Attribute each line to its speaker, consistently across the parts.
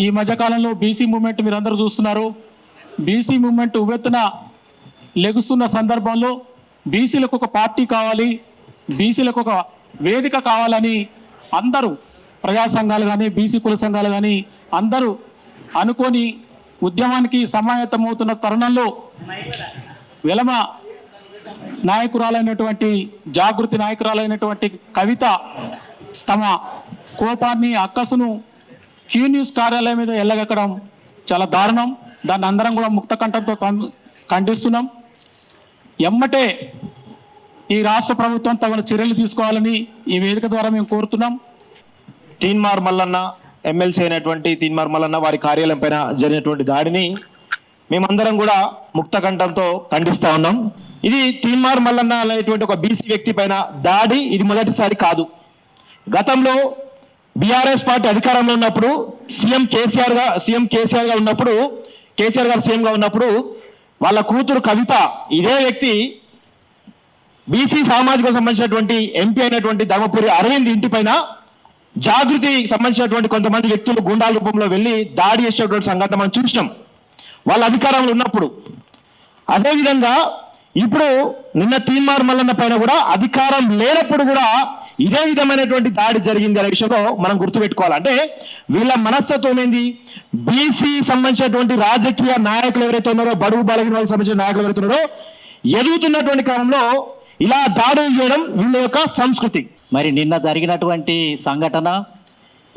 Speaker 1: ఈ మధ్యకాలంలో BC movement మీరందరూ చూస్తున్నారు. బీసీ మూవ్మెంట్ ఉవ్వెత్తున లెగుస్తున్న సందర్భంలో బీసీలకు ఒక పార్టీ కావాలి, బీసీలకు ఒక వేదిక కావాలని అందరూ ప్రజా సంఘాలు కానీ బీసీ కుల సంఘాలు కానీ అందరూ అనుకొని ఉద్యమానికి సమాయత్తమవుతున్న తరుణంలో వెలమ నాయకురాలైనటువంటి జాగృతి నాయకురాలైనటువంటి కవిత తమ కోపాన్ని అక్కసును క్యూ న్యూస్ కార్యాలయం మీద ఎల్లగక్కడం చాలా దారుణం. దాన్ని అందరం కూడా ముక్త కంఠంతో ఖండిస్తున్నాం. ఎమ్మటే ఈ రాష్ట్ర ప్రభుత్వం తగిన చర్యలు తీసుకోవాలని ఈ వేదిక ద్వారా మేము కోరుతున్నాం.
Speaker 2: తీన్మార్ మల్లన్న ఎమ్మెల్సీ అయినటువంటి తీన్మార్ మల్లన్న వారి కార్యాలయం పైన జరిగినటువంటి దాడిని మేమందరం కూడా ముక్త కంఠంతో ఖండిస్తా ఉన్నాం. ఇది తీన్మార్ మల్లన్న అనేటువంటి ఒక బీసీ వ్యక్తి పైన దాడి ఇది మొదటిసారి కాదు. గతంలో బీఆర్ఎస్ పార్టీ అధికారంలో ఉన్నప్పుడు సీఎం కేసీఆర్ గారు సీఎంగా ఉన్నప్పుడు వాళ్ళ కూతురు కవిత ఇదే వ్యక్తి బీసీ సామాజిక సంబంధించినటువంటి ఎంపీ అయినటువంటి ధర్మపురి అరవింద్ ఇంటి పైన జాగృతికి సంబంధించినటువంటి కొంతమంది వ్యక్తులు గుండాల రూపంలో వెళ్ళి దాడి చేసేటువంటి సంఘటన మనం చూసినాం వాళ్ళ అధికారంలో ఉన్నప్పుడు. అదేవిధంగా ఇప్పుడు నిన్న తీన్మార్ మల్లన్న పైన కూడా అధికారం లేనప్పుడు కూడా ఇదే విధమైనటువంటి దాడి జరిగింది అనే విషయంలో మనం గుర్తుపెట్టుకోవాలి. అంటే వీళ్ళ మనస్తత్వం ఏంది? బీసీ సంబంధించినటువంటి రాజకీయ నాయకులు ఎవరైతే ఉన్నారో, బడుగు బలహీన వాళ్ళకి సంబంధించిన నాయకులు ఎవరైతే ఉన్నారో, ఎదుగుతున్నటువంటి కాలంలో ఇలా దాడులు చేయడం వీళ్ళ యొక్క సంస్కృతి.
Speaker 3: మరి నిన్న జరిగినటువంటి సంఘటన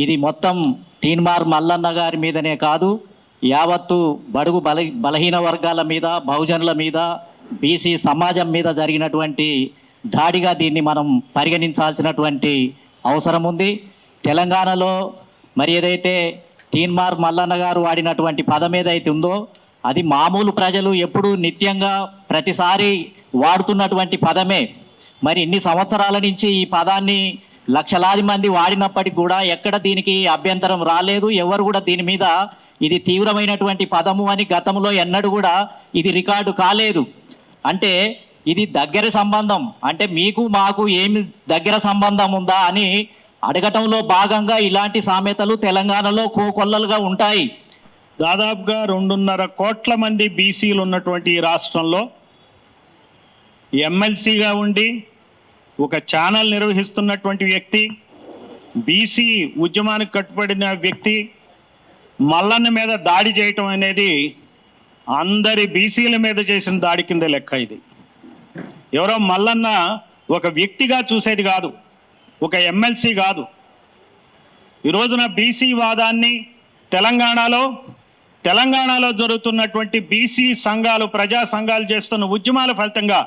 Speaker 3: ఇది మొత్తం తీన్మార్ మల్లన్న గారి మీదనే కాదు, యావత్తు బడుగు బలహీన వర్గాల మీద, బహుజనుల మీద, బీసీ సమాజం మీద జరిగినటువంటి దాడిగా దీన్ని మనం పరిగణించాల్సినటువంటి అవసరం ఉంది. తెలంగాణలో మరి ఏదైతే తీన్మార్ మల్లన్న గారు వాడినటువంటి పదం ఏదైతే ఉందో అది మామూలు ప్రజలు ఎప్పుడు నిత్యంగా ప్రతిసారి వాడుతున్నటువంటి పదమే. మరి ఇన్ని సంవత్సరాల నుంచి ఈ పదాన్ని లక్షలాది మంది వాడినప్పటికీ కూడా ఎక్కడ దీనికి అభ్యంతరం రాలేదు. ఎవరు కూడా దీని మీద ఇది తీవ్రమైనటువంటి పదము అని గతంలో ఎన్నడూ కూడా ఇది రికార్డు కాలేదు. అంటే ఇది దగ్గర సంబంధం, అంటే మీకు మాకు ఏమి దగ్గర సంబంధం ఉందా అని అడగటంలో భాగంగా ఇలాంటి సామెతలు తెలంగాణలో కోకొల్లలుగా ఉంటాయి.
Speaker 4: దాదాపుగా 2.5 కోట్ల మంది బీసీలు ఉన్నటువంటి ఈ రాష్ట్రంలో ఎమ్మెల్సీగా ఉండి ఒక ఛానల్ నిర్వహిస్తున్నటువంటి వ్యక్తి, బీసీ ఉద్యమానికి కట్టుబడిన వ్యక్తి మల్లన్న మీద దాడి చేయటం అనేది అందరి బీసీల మీద చేసిన దాడి కింద లెక్క. ఇది ఎవరో మల్లన్న ఒక వ్యక్తిగా చూసేది కాదు, ఒక ఎమ్మెల్సీ కాదు. ఈ రోజున బీసీ వాదాన్ని తెలంగాణలో జరుగుతున్నటువంటి బీసీ సంఘాలు, ప్రజా సంఘాలు చేస్తున్న ఉద్యమాల ఫలితంగా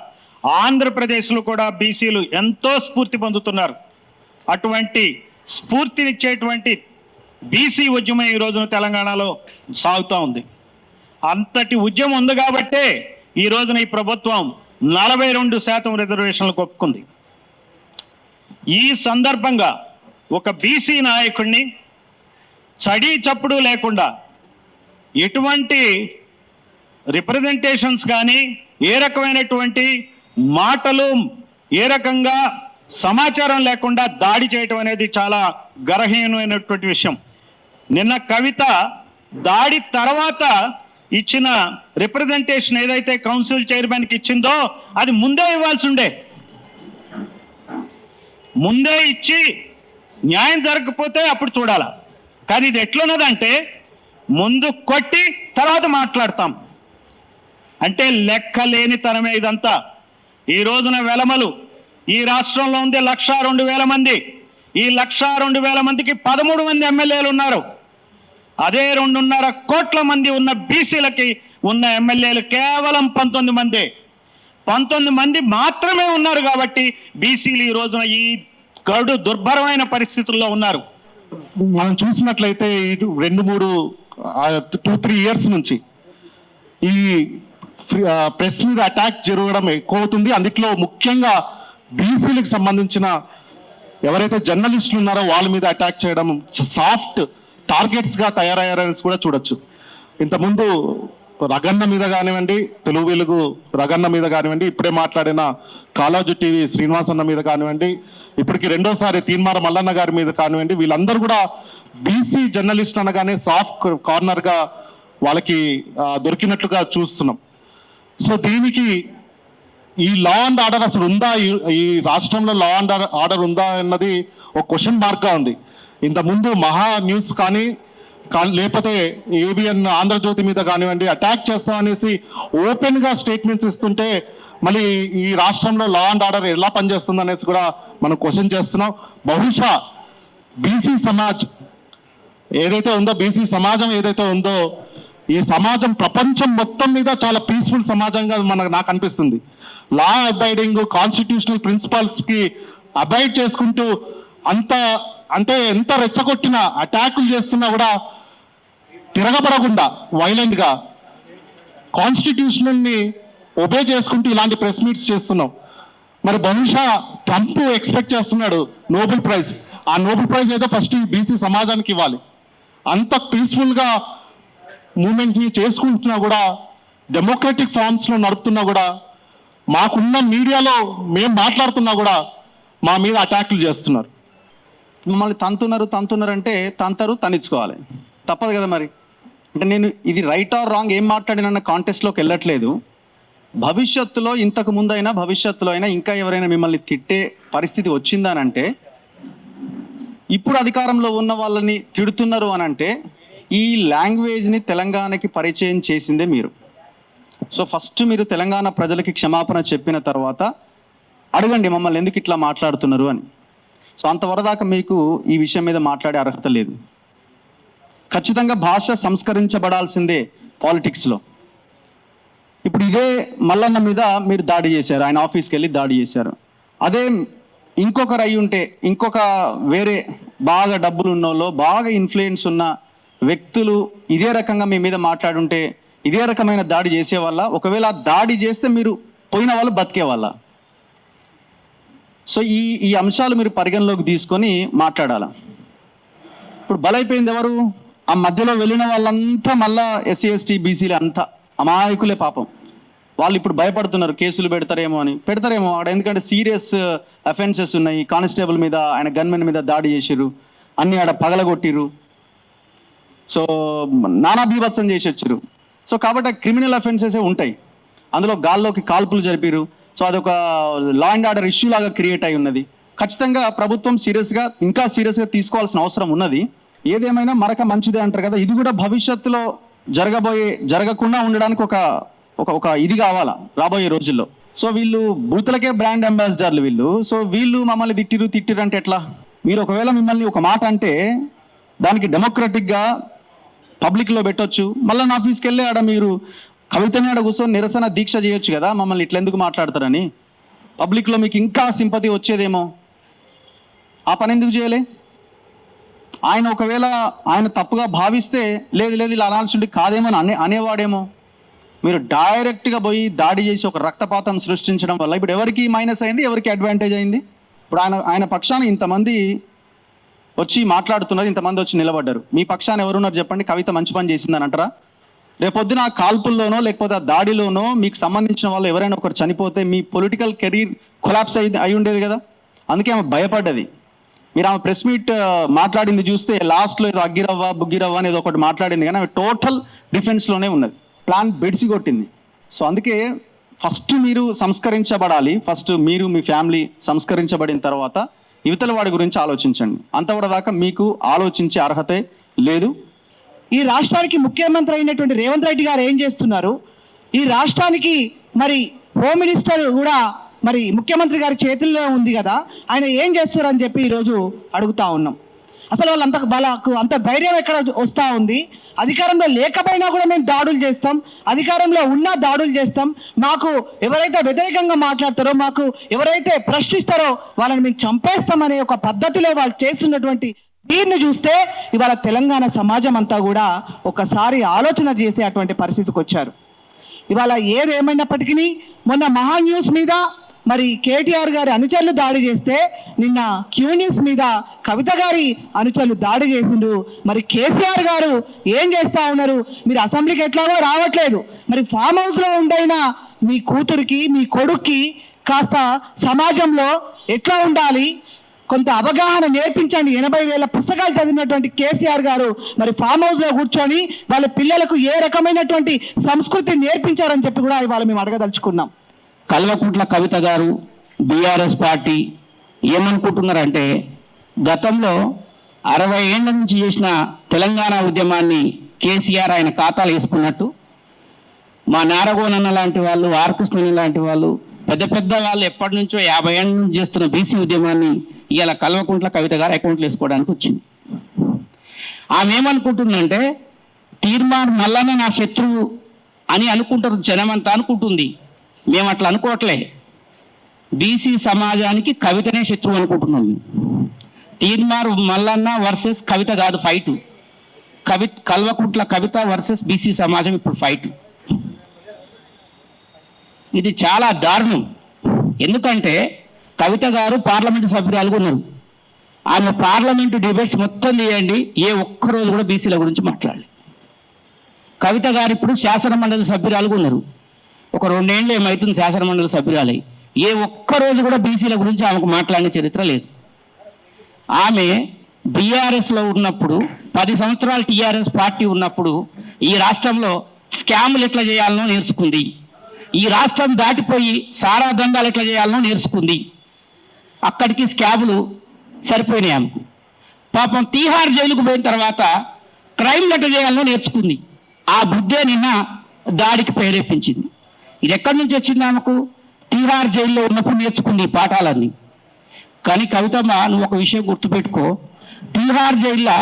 Speaker 4: ఆంధ్రప్రదేశ్లో కూడా బీసీలు ఎంతో స్ఫూర్తి పొందుతున్నారు. అటువంటి స్ఫూర్తినిచ్చేటువంటి బీసీ ఉద్యమం ఈ రోజున తెలంగాణలో సాగుతూ ఉంది. అంతటి ఉద్యమం ఉంది కాబట్టే ఈ రోజున ఈ ప్రభుత్వం 42% రిజర్వేషన్లకు ఒప్పుకుంది. ఈ సందర్భంగా ఒక బీసీ నాయకుడిని చడి చప్పుడు లేకుండా ఎటువంటి రిప్రజెంటేషన్స్ కానీ, ఏ రకమైనటువంటి మాటలు, ఏ రకంగా సమాచారం లేకుండా దాడి చేయటం అనేది చాలా గర్హనీయమైనటువంటి విషయం. నిన్న కవిత దాడి తర్వాత ఇచ్చిన రిప్రజెంటేషన్ ఏదైతే కౌన్సిల్ చైర్మన్కి ఇచ్చిందో అది ముందే ఇవ్వాల్సి ఉండే. ముందే ఇచ్చి న్యాయం జరగకపోతే అప్పుడు చూడాలా. కానీ ఇది ఎట్లున్నదంటే ముందు కొట్టి తర్వాత మాట్లాడతాం అంటే లెక్క లేనితనమే ఇదంతా. ఈ రోజున వెలమలు ఈ రాష్ట్రంలో ఉంది 1,02,000 మంది. ఈ 1,02,000 మందికి 13 మంది ఎమ్మెల్యేలు ఉన్నారు. అదే 2.5 కోట్ల మంది ఉన్న బీసీలకి ఉన్న ఎమ్మెల్యేలు కేవలం 19 మంది. 19 మంది మాత్రమే ఉన్నారు కాబట్టి బీసీలు ఈ రోజున ఈ గడు దుర్భరమైన పరిస్థితుల్లో ఉన్నారు.
Speaker 5: మనం చూసినట్లయితే 2-3 ఇయర్స్ నుంచి ఈ ప్రెస్ మీద అటాక్ జరగడం ఎక్కువ అవుతుంది. అందులో ముఖ్యంగా బీసీలకు సంబంధించిన ఎవరైతే జర్నలిస్టులు ఉన్నారో వాళ్ళ మీద అటాక్ చేయడం సాఫ్ట్ టార్గెట్స్గా తయారయ్యారని కూడా చూడొచ్చు. ఇంతకుముందు రగన్న మీద కానివ్వండి, తెలుగు వెలుగు రగన్న మీద కానివ్వండి, ఇప్పుడే మాట్లాడిన కాళోజీ టీవీ శ్రీనివాసన్న మీద కానివ్వండి, ఇప్పటికి రెండోసారి తీన్మార్ మల్లన్న గారి మీద కానివ్వండి, వీళ్ళందరూ కూడా బీసీ జర్నలిస్ట్ అనగానే సాఫ్ట్ కార్నర్గా వాళ్ళకి దొరికినట్లుగా చూస్తున్నాం. సో దీనికి ఈ లా అండ్ ఆర్డర్ అసలు ఉందా, ఈ రాష్ట్రంలో లా అండ్ ఆర్డర్ ఉందా అన్నది ఒక క్వశ్చన్ మార్క్గా ఉంది. ఇంతకుముందు మహా న్యూస్ కానీ లేకపోతే ఏబిఎన్ ఆంధ్రజ్యోతి మీద కానివ్వండి అటాక్ చేస్తామనేసి ఓపెన్గా స్టేట్మెంట్స్ ఇస్తుంటే మళ్ళీ ఈ రాష్ట్రంలో లా అండ్ ఆర్డర్ ఎలా పనిచేస్తుంది అనేసి కూడా మనం క్వశ్చన్ చేస్తున్నాం. బహుశా బీసీ సమాజ్ ఏదైతే ఉందో, బీసీ సమాజం ఏదైతే ఉందో, ఈ సమాజం ప్రపంచం మొత్తం మీద చాలా పీస్ఫుల్ సమాజంగా నాకు అనిపిస్తుంది. లా అబైడింగ్, కాన్స్టిట్యూషనల్ ప్రిన్సిపల్స్కి అబైడ్ చేసుకుంటూ ఎంత రెచ్చగొట్టినా అటాకులు చేస్తున్నా కూడా తిరగబడకుండా వైలెంట్గా కాన్స్టిట్యూషన్ని ఒబే చేసుకుంటూ ఇలాంటి ప్రెస్ మీట్స్ చేస్తున్నాం. మరి బహుశా ట్రంప్ ఎక్స్పెక్ట్ చేస్తున్నాడు నోబెల్ ప్రైజ్. ఆ నోబెల్ ప్రైజ్ ఏదో ఫస్ట్ బీసీ సమాజానికి ఇవ్వాలి. అంత పీస్ఫుల్గా మూమెంట్ని చేసుకుంటున్నా కూడా, డెమోక్రటిక్ ఫార్మ్స్లో నడుపుతున్నా కూడా, మాకున్న మీడియాలో మేము మాట్లాడుతున్నా కూడా మా మీద అటాకులు చేస్తున్నారు.
Speaker 6: మమ్మల్ని తంతున్నారు అంటే తంతరు తనిచ్చుకోవాలి, తప్పదు కదా. మరి అంటే నేను ఇది రైట్ ఆర్ రాంగ్ ఏం మాట్లాడినన్న కాంటెస్ట్లోకి వెళ్ళట్లేదు. భవిష్యత్తులో ఇంతకు ముందైనా భవిష్యత్తులో అయినా ఇంకా ఎవరైనా మిమ్మల్ని తిట్టే పరిస్థితి వచ్చిందనంటే, ఇప్పుడు అధికారంలో ఉన్న వాళ్ళని తిడుతున్నారు అని అంటే ఈ లాంగ్వేజ్ని తెలంగాణకి పరిచయం చేసిందే మీరు. సో ఫస్ట్ మీరు తెలంగాణ ప్రజలకి క్షమాపణ చెప్పిన తర్వాత అడగండి మమ్మల్ని ఎందుకు ఇట్లా మాట్లాడుతున్నారు అని. సో అంతవరదాకా మీకు ఈ విషయం మీద మాట్లాడే అర్హత లేదు. ఖచ్చితంగా భాష సంస్కరించబడాల్సిందే పాలిటిక్స్లో. ఇప్పుడు ఇదే మల్లన్న మీద మీరు దాడి చేశారు, ఆయన ఆఫీస్కి వెళ్ళి దాడి చేశారు. అదే ఇంకొకరు అయి ఉంటే, ఇంకొక వేరే బాగా డబ్బులు ఉన్నోళ్ళు, బాగా ఇన్ఫ్లుయెన్స్ ఉన్న వ్యక్తులు ఇదే రకంగా మీ మీద మాట్లాడుంటే ఇదే రకమైన దాడి చేసేవాళ్ళ? ఒకవేళ దాడి చేస్తే మీరు పోయిన వాళ్ళు బతికేవాళ్ళ? సో ఈ అంశాలు మీరు పరిగణలోకి తీసుకొని మాట్లాడాలా. ఇప్పుడు బలైపోయింది ఎవరు? ఆ మధ్యలో వెళ్ళిన వాళ్ళంతా మళ్ళా ఎస్సీ ఎస్టీ బీసీలు అంతా అమాయకులే పాపం. వాళ్ళు ఇప్పుడు భయపడుతున్నారు కేసులు పెడతారేమో అని. పెడతారేమో అక్కడ, ఎందుకంటే సీరియస్ అఫెన్సెస్ ఉన్నాయి. కానిస్టేబుల్ మీద, ఆయన గన్మెన్ మీద దాడి చేసిర్రు, అన్నీ ఆడ పగలగొట్టిర్రు, సో నానా బీభత్సం చేసి వచ్చారు. సో కాబట్టి క్రిమినల్ అఫెన్సెసే ఉంటాయి. అందులో గాల్లోకి కాల్పులు జరిపారు. సో అదొక లా అండ్ ఆర్డర్ ఇష్యూ లాగా క్రియేట్ అయి ఉన్నది. ఖచ్చితంగా ప్రభుత్వం ఇంకా సీరియస్గా తీసుకోవాల్సిన అవసరం ఉన్నది. ఏదేమైనా మరొక మంచిదే అంటారు కదా, ఇది కూడా భవిష్యత్తులో జరగకుండా ఉండడానికి ఒక ఇది కావాలా రాబోయే రోజుల్లో. సో వీళ్ళు బూతులకే బ్రాండ్ అంబాసిడర్లు వీళ్ళు. సో వీళ్ళు మమ్మల్ని తిట్టిరు అంటే ఎట్లా? మీరు ఒకవేళ మిమ్మల్ని ఒక మాట అంటే దానికి డెమోక్రటిక్గా పబ్లిక్లో పెట్టొచ్చు. మళ్ళీ నా ఆఫీస్కి వెళ్ళి ఆడ మీరు కవితని ఆడ కూర్చొని నిరసన దీక్ష చేయొచ్చు కదా, మమ్మల్ని ఇట్లా ఎందుకు మాట్లాడతారని. పబ్లిక్లో మీకు ఇంకా సింపతి వచ్చేదేమో, ఆ పని ఎందుకు చేయలే? ఆయన ఒకవేళ ఆయన తప్పుగా భావిస్తే లేదు ఇలా అనాల్సి కాదేమో అనేవాడేమో. మీరు డైరెక్ట్గా పోయి దాడి చేసి ఒక రక్తపాతం సృష్టించడం వల్ల ఇప్పుడు ఎవరికి మైనస్ అయింది, ఎవరికి అడ్వాంటేజ్ అయింది? ఇప్పుడు ఆయన పక్షాన ఇంతమంది వచ్చి మాట్లాడుతున్నారు, ఇంతమంది వచ్చి నిలబడ్డారు. మీ పక్షాన ఎవరున్నారు చెప్పండి? కవిత మంచి పని చేసిందని అంటారా? రేపొద్దున ఆ కాల్పుల్లోనో లేకపోతే ఆ దాడిలోనో మీకు సంబంధించిన వాళ్ళు ఎవరైనా ఒకరు చనిపోతే మీ పొలిటికల్ కెరీర్ కొలాప్స్ అయి ఉండేది కదా. అందుకే ఆమె భయపడ్డది. మీరు ఆమె ప్రెస్ మీట్ మాట్లాడింది చూస్తే లాస్ట్లో ఏదో అగ్గిరవ్వ బుగ్గిరవ్వ అనేది ఒకటి మాట్లాడింది, కానీ ఆమె టోటల్ డిఫెన్స్లోనే ఉన్నది, ప్లాన్ బెడిసి కొట్టింది. సో అందుకే ఫస్ట్ మీరు సంస్కరించబడాలి. ఫస్ట్ మీరు మీ ఫ్యామిలీ సంస్కరించబడిన తర్వాత యువతల వాడి గురించి ఆలోచించండి. అంతవరదాకా మీకు ఆలోచించే అర్హతే లేదు.
Speaker 7: ఈ రాష్ట్రానికి ముఖ్యమంత్రి అయినటువంటి రేవంత్ రెడ్డి గారు ఏం చేస్తున్నారు? ఈ రాష్ట్రానికి మరి హోమ్ మినిస్టర్ కూడా మరి ముఖ్యమంత్రి గారి చేతుల్లో ఉంది కదా, ఆయన ఏం చేస్తారు అని చెప్పి ఈరోజు అడుగుతా ఉన్నాం. అసలు వాళ్ళకు అంత ధైర్యం ఎక్కడ వస్తూ ఉంది? అధికారంలో లేకపోయినా కూడా మేము దాడులు చేస్తాం, అధికారంలో ఉన్నా దాడులు చేస్తాం, మాకు ఎవరైతే వ్యతిరేకంగా మాట్లాడతారో, మాకు ఎవరైతే ప్రశ్నిస్తారో వాళ్ళని మేము చంపేస్తామనే ఒక పద్ధతిలో వాళ్ళు చేస్తున్నటువంటి దీన్ని చూస్తే ఇవాళ తెలంగాణ సమాజం అంతా కూడా ఒకసారి ఆలోచన చేసే అటువంటి పరిస్థితికి వచ్చారు. ఇవాళ ఏదేమైనప్పటికీ మొన్న మహా న్యూస్ మీద మరి కేటీఆర్ గారి అనుచరులు దాడి చేస్తే, నిన్న క్యూ న్యూస్ మీద కవిత గారి అనుచరులు దాడి చేసిండ్రు. మరి కేసీఆర్ గారు ఏం చేస్తూ ఉన్నారు? మీరు అసెంబ్లీకి ఎట్లాగో రావట్లేదు, మరి ఫామ్ హౌస్లో ఉండైనా మీ కూతురికి మీ కొడుక్కి కాస్త సమాజంలో ఎట్లా ఉండాలి, కొంత అవగాహన నేర్పించండి. 80,000 పుస్తకాలు చదివినటువంటి కేసీఆర్ గారు మరి ఫామ్ హౌస్లో కూర్చొని వాళ్ళ పిల్లలకు ఏ రకమైనటువంటి సంస్కృతి నేర్పించారని చెప్పి కూడా ఇవాళ మేము అడగదలుచుకున్నాం.
Speaker 3: కల్వకుంట్ల కవిత గారు బీఆర్ఎస్ పార్టీ ఏమనుకుంటున్నారంటే, గతంలో 60 ఏళ్ల నుంచి చేసిన తెలంగాణ ఉద్యమాన్ని కేసీఆర్ ఆయన ఖాతాలు వేసుకున్నట్టు, మా నారగోనన్న లాంటి వాళ్ళు, ఆర్ కృష్ణన్ లాంటి వాళ్ళు, పెద్ద పెద్ద వాళ్ళు ఎప్పటి నుంచో 50 ఏళ్ళ నుంచి చేస్తున్న బీసీ ఉద్యమాన్ని ఇవాళ కల్వకుంట్ల కవిత గారు అకౌంట్లు వేసుకోవడానికి వచ్చింది. ఆమె ఏమనుకుంటుందంటే, తీర్మార్ మల్లన్న నా శత్రువు అని అనుకుంటారు, జనమంతా అనుకుంటుంది. మేము అట్లా అనుకోవట్లే. బీసీ సమాజానికి కవితనే శత్రువు అనుకుంటున్నాం. తీర్మార్ మల్లన్న వర్సెస్ కవిత కాదు fight, Kalvakuntla Kavitha versus BC సమాజం ఇప్పుడు ఫైట్. ఇది చాలా దారుణం. ఎందుకంటే కవిత గారు పార్లమెంటు సభ్యురాలుగా ఉన్నారు. ఆమె పార్లమెంటు డిబేట్స్ మొత్తం తీయండి, ఏ ఒక్కరోజు కూడా బీసీల గురించి మాట్లాడలేదు. కవిత గారు ఇప్పుడు శాసనమండలి సభ్యురాలుగా ఉన్నారు. ఒక 2 ఏళ్ళు ఏమవుతుంది శాసనమండలి సభ్యురాలై, ఏ ఒక్కరోజు కూడా బీసీల గురించి ఆమెకు మాట్లాడిన చరిత్ర లేదు. ఆమె బీఆర్ఎస్లో ఉన్నప్పుడు 10 సంవత్సరాలు టీఆర్ఎస్ పార్టీ ఉన్నప్పుడు ఈ రాష్ట్రంలో స్కాములు ఎట్లా చేయాలనో నేర్చుకుంది. ఈ రాష్ట్రం దాటిపోయి సారా దందాలు ఎట్లా చేయాలనో నేర్చుకుంది. అక్కడికి స్కాములు సరిపోయినాయి ఆమెకు. పాపం తీహార్ జైలుకు పోయిన తర్వాత క్రైమ్ ఎట్లా చేయాలనో నేర్చుకుంది. ఆ బుద్ధే నిన్న దాడికి ప్రేరేపించింది. ఇది ఎక్కడి నుంచి వచ్చింది ఆమెకు? తీహార్ జైల్లో ఉన్నప్పుడు నేర్చుకుంది ఈ పాఠాలన్నీ. కానీ కవితమ్మ, నువ్వు ఒక విషయం గుర్తుపెట్టుకో, తీహార్ జైల్లో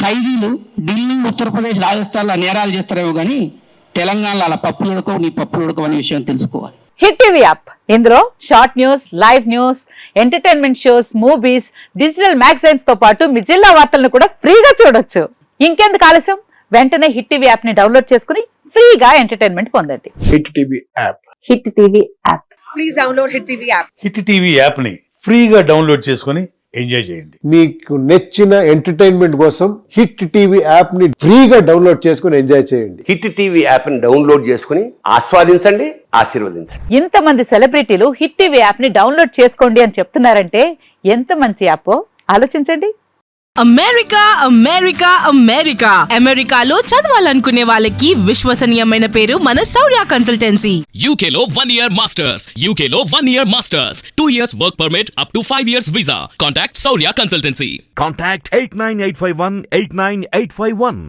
Speaker 3: ఖైదీలు ఢిల్లీ, ఉత్తరప్రదేశ్, రాజస్థాన్లో నేరాలు చేస్తారేమో కానీ తెలంగాణలో అలా పప్పులు ఉడకవు, నీ పప్పులు ఉడకవు అనే విషయం తెలుసుకోవాలి.
Speaker 8: హిట్ టీవీ యాప్, ఇందులో short news, live news, entertainment shows, movies, digital magazines తో పాటు మీ జిల్లా వార్తలను కూడా ఫ్రీగా చూడొచ్చు. ఇంకెందుకు ఆలస్యం, వెంటనే హిట్ టీవీ యాప్ ని డౌన్లోడ్ చేసుకుని ఫ్రీగా ఎంటర్టైన్మెంట్ పొందండి.
Speaker 9: Hit TV app,
Speaker 8: hit TV app,
Speaker 7: please download hit TV app.
Speaker 9: Hit TV app ని ఫ్రీగా డౌన్లోడ్ చేసుకొని ఎంజాయ్ చేయండి.
Speaker 10: మీకు నచ్చిన ఎంటర్టైన్మెంట్ కోసం హిట్ టీవీ యాప్ ని ఫ్రీగా డౌన్లోడ్ చేసుకుని ఎంజాయ్ చేయండి.
Speaker 11: హిట్ టీవీ యాప్ ని డౌన్లోడ్ చేసుకుని ఆస్వాదించండి, ఆశీర్వదించండి.
Speaker 8: ఇంతమంది సెలబ్రిటీలు హిట్ టీవీ యాప్ ని డౌన్లోడ్ చేసుకోండి అని చెప్తున్నారంటే ఎంత మంచి యాప్ ఆలోచించండి.
Speaker 12: అమెరికా అమెరికా అమెరికా అమెరికాలో చదవాలనుకునే వాళ్ళకి విశ్వసనీయమైన పేరు మన శౌర్య కన్సల్టెన్సీ.
Speaker 13: UK లో 1 year masters, UK లో 1 year masters, 2 years work permit up to 5 years visa. Contact Saurya Consultancy.
Speaker 14: Contact 89851 89851.